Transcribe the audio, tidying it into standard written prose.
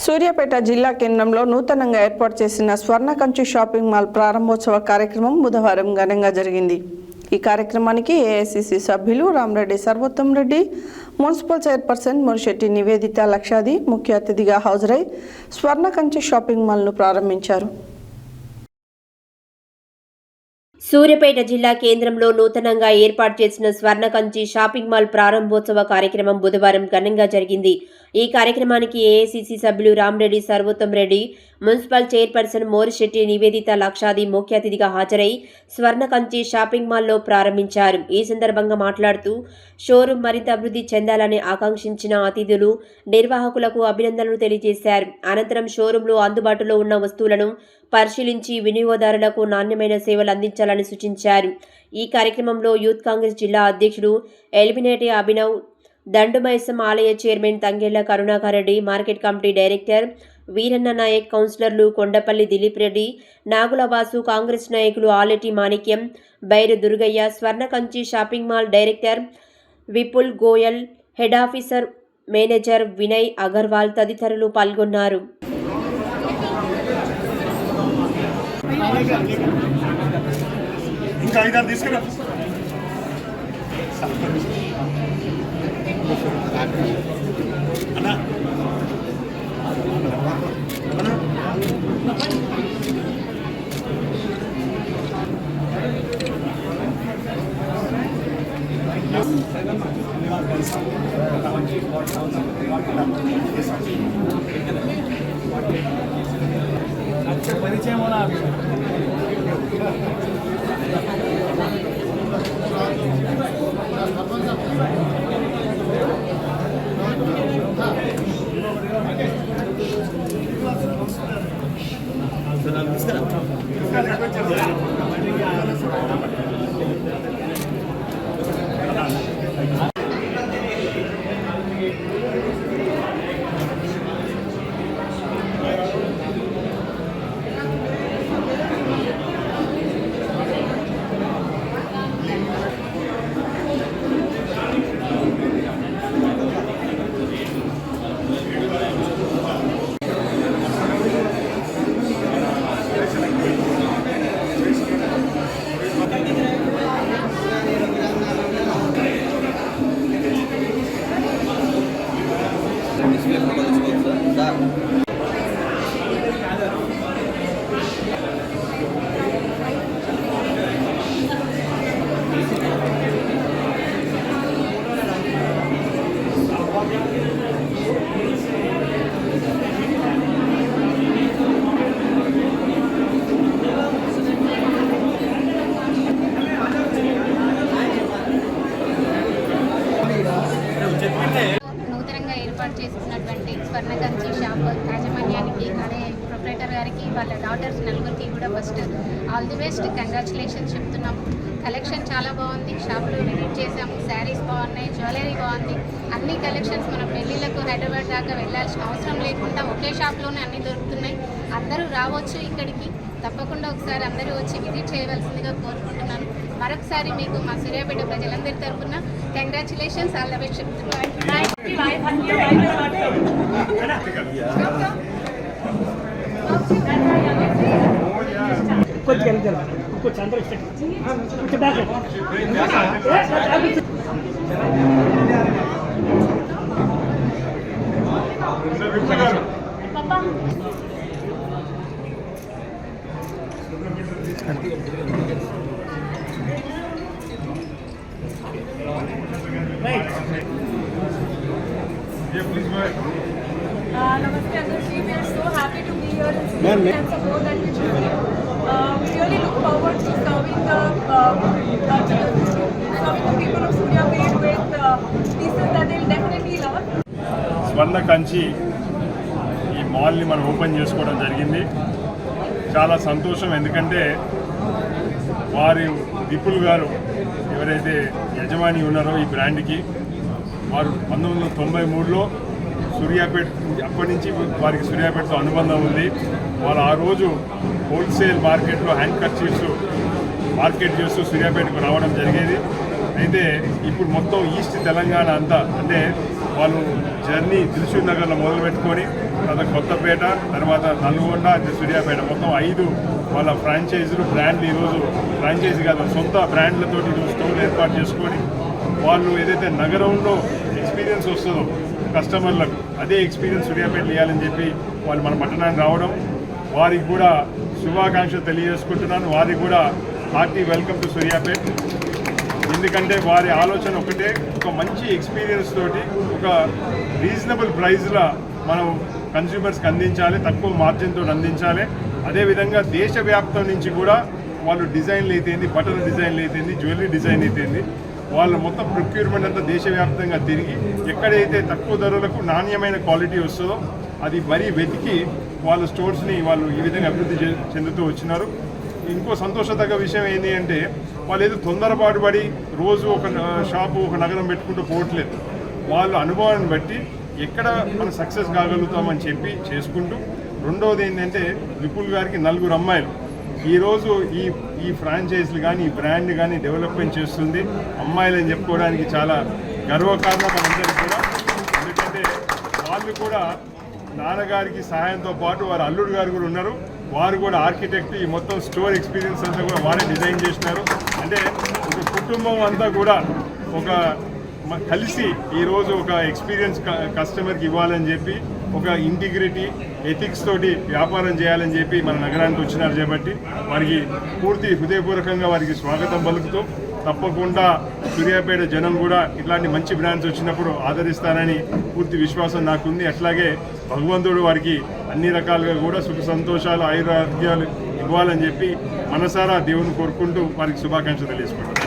సూర్యాపేట జిల్లా కేంద్రంలో నూతనంగా ఏర్పాటు చేసిన స్వర్ణకంచి షాపింగ్ మాల్ ప్రారంభోత్సవ కార్యక్రమం బుధవారం ఘనంగా జరిగింది. ఈ కార్యక్రమానికి ఏఐసిసి సభ్యులు రామరెడ్డి సర్వోత్తం రెడ్డి, మున్సిపల్ చైర్పర్సన్ మురిశెట్టి నివేదిత లక్షాది ముఖ్య అతిథిగా హాజరై స్వర్ణకంచి షాపింగ్ మాల్ను ప్రారంభించారు. సూర్యాపేట జిల్లా కేంద్రంలో నూతనంగా ఏర్పాటు చేసిన స్వర్ణకంచి షాపింగ్ మాల్ ప్రారంభోత్సవ కార్యక్రమం బుధవారం ఘనంగా జరిగింది. ఈ కార్యక్రమానికి ఏఐసిసి సభ్యులు రామరెడ్డి సర్వోత్తం రెడ్డి, మున్సిపల్ చైర్పర్సన్ మోరిశెట్టి నివేదిత లక్షాది ముఖ్య అతిథిగా హాజరై స్వర్ణకంచి షాపింగ్ మాల్లో ప్రారంభించారు. ఈ సందర్భంగా మాట్లాడుతూ షోరూం మరింత అభివృద్ధి చెందాలని ఆకాంక్షించిన అతిథులు నిర్వాహకులకు అభినందనలు తెలియజేశారు. అనంతరం షోరూంలో అందుబాటులో ఉన్న వస్తువులను పరిశీలించి వినియోగదారులకు నాణ్యమైన సేవలు అందించాలని సూచించారు. ఈ కార్యక్రమంలో యూత్ కాంగ్రెస్ జిల్లా అధ్యక్షుడు ఎలిమినేటి అభినవ్, దండుమైసం ఆలయ chairman Thangella Karunakar Reddy, market committee director Veeranna Naik, కౌన్సిలర్లు కొండపల్లి దిలీప్ రెడ్డి, నాగులవాసు, కాంగ్రెస్ నాయకులు Aleti Manikyam, Bairu Durgaiah, Swarnakanchi shopping mall director Vipul Goyal, head officer manager Vinay Agarwal తదితరులు పాల్గొన్నారు. ఇంకా ఐదారు తీసుకురా. అన్నా పరిచయం నూతనంగా ఏర్పాటు చేసుకున్నటువంటి స్వర్ణకంచి షాప్ యాజమాన్యానికి, అదే ప్రొపరేటర్ గారికి, వాళ్ళ డాటర్స్ నలుగురికి కూడా first all the best, congratulations చెప్తున్నాము. కలెక్షన్ చాలా బాగుంది. షాప్లో విజిట్ చేసాము. శారీస్ బాగున్నాయి, జ్యువెలరీ బాగుంది. అన్ని కలెక్షన్స్ మన పెళ్ళిళ్ళకు హైదరాబాద్ దాకా వెళ్ళాల్సిన అవసరం లేకుండా ఒకే షాప్లోనే అన్నీ దొరుకుతున్నాయి. అందరూ రావచ్చు ఇక్కడికి. తప్పకుండా ఒకసారి అందరూ వచ్చి విజిట్ చేయవలసిందిగా కోరుకుంటున్నాను. మరొకసారి మీకు మా సూర్యాపేట ప్రజలందరి తరఫున కంగ్రాచులేషన్స్, ఆల్ ద బెస్ట్ చెప్తున్నాను. Namaste Adarshi, we are so happy to be here and support that we really look forward to serving the people of Suryapet with pieces that they'll definitely love. Swarnakanchi ఈ మాల్ని మనం open చేసుకోవడం జరిగింది. చాలా సంతోషం. ఎందుకంటే వారి విపుల్ గారు ఎవరైతే యజమాని ఉన్నారో ఈ బ్రాండ్కి, వారు 1993లో సూర్యాపేట, అప్పటి నుంచి వారికి సూర్యాపేటతో అనుబంధం ఉంది. వాళ్ళు ఆ రోజు హోల్సేల్ మార్కెట్లో హ్యాండ్ కర్చీఫ్స్ మార్కెట్ చేస్తూ సూర్యాపేటకు రావడం జరిగేది. అయితే ఇప్పుడు మొత్తం ఈస్ట్ తెలంగాణ అంతా, అంటే వాళ్ళు జర్నీ దిల్సుఖ్ నగర్లో మొదలుపెట్టుకొని తర్వాత కొత్తపేట, తర్వాత నల్గొండ, సూర్యాపేట మొత్తం 5 వాళ్ళ ఫ్రాంచైజీలు బ్రాండ్లు ఈరోజు ఫ్రాంచైజీ కాదు సొంత బ్రాండ్లతో ఈరోజు స్టోర్లు ఏర్పాటు చేసుకొని వాళ్ళు ఏదైతే నగరంలో ఎక్స్పీరియన్స్ వస్తుందో కస్టమర్లకు అదే ఎక్స్పీరియన్స్ సూర్యాపేటలో ఇవ్వాలని చెప్పి వాళ్ళు మన పట్టణానికి రావడం, వారికి కూడా శుభాకాంక్షలు తెలియజేసుకుంటున్నాను. వారికి కూడా హార్టీ వెల్కమ్ టు సూర్యాపేట. ఎందుకంటే వారి ఆలోచన ఒకటే, ఒక మంచి ఎక్స్పీరియన్స్ తోటి ఒక రీజనబుల్ ప్రైస్లో మనం కన్స్యూమర్స్కి అందించాలి, తక్కువ మార్జిన్తో అందించాలి. అదేవిధంగా దేశవ్యాప్తం నుంచి కూడా వాళ్ళు డిజైన్లు అయితేంది, బట్టల డిజైన్లు అయితేంది, జ్యువెలరీ డిజైన్ అయితేంది, వాళ్ళ మొత్తం ప్రొక్యూర్మెంట్ అంతా దేశవ్యాప్తంగా తిరిగి ఎక్కడైతే తక్కువ ధరలకు నాణ్యమైన క్వాలిటీ వస్తుందో అది మరీ వెతికి వాళ్ళ స్టోర్స్ని వాళ్ళు ఈ విధంగా అభివృద్ధి చెందుతూ వచ్చినారు. ఇంకో సంతోషదగ్గ విషయం ఏంటి అంటే వాళ్ళు ఏదో తొందరపాటు పడి రోజు ఒక షాపు ఒక నగరం పెట్టుకుంటూ పోవట్లేదు. వాళ్ళ అనుభవాన్ని బట్టి ఎక్కడ మనం సక్సెస్ కాగలుగుతామని చెప్పి చేసుకుంటూ, రెండవది ఏంటంటే విపుల్ గారికి 4 అమ్మాయిలు ఈరోజు ఈ ఫ్రాంచైజీలు కానీ ఈ బ్రాండ్ కానీ డెవలప్మెంట్ చేస్తుంది. అమ్మాయిలు అని చెప్పుకోవడానికి చాలా గర్వకారణం మనందరికీ కూడా. ఎందుకంటే వాళ్ళు కూడా నాన్నగారికి సహాయంతో పాటు వారి అల్లుడు గారు కూడా ఉన్నారు. వారు కూడా ఆర్కిటెక్ట్, ఈ మొత్తం స్టోర్ ఎక్స్పీరియన్స్ అంతా కూడా వారే డిజైన్ చేసినారు. అంటే ఒక కుటుంబం అంతా కూడా ఒక కలిసి ఈరోజు ఒక ఎక్స్పీరియన్స్ కస్టమర్కి ఇవ్వాలని చెప్పి ఒక ఇంటిగ్రిటీ ఎథిక్స్ తోటి వ్యాపారం చేయాలని చెప్పి మన నగరానికి వచ్చినారు కాబట్టి వారికి పూర్తి హృదయపూర్వకంగా వారికి స్వాగతం పలుకుతూ, తప్పకుండా సూర్యాపేట జనం కూడా ఇట్లాంటి మంచి బ్రాండ్స్ వచ్చినప్పుడు ఆదరిస్తారని పూర్తి విశ్వాసం నాకుంది. అట్లాగే భగవంతుడు వారికి అన్ని రకాలుగా కూడా సుఖ సంతోషాలు ఆయురారోగ్యాలు ఇవ్వాలని చెప్పి మనసారా దేవుని కోరుకుంటూ వారికి శుభాకాంక్షలు తెలియజేసుకుంటాను.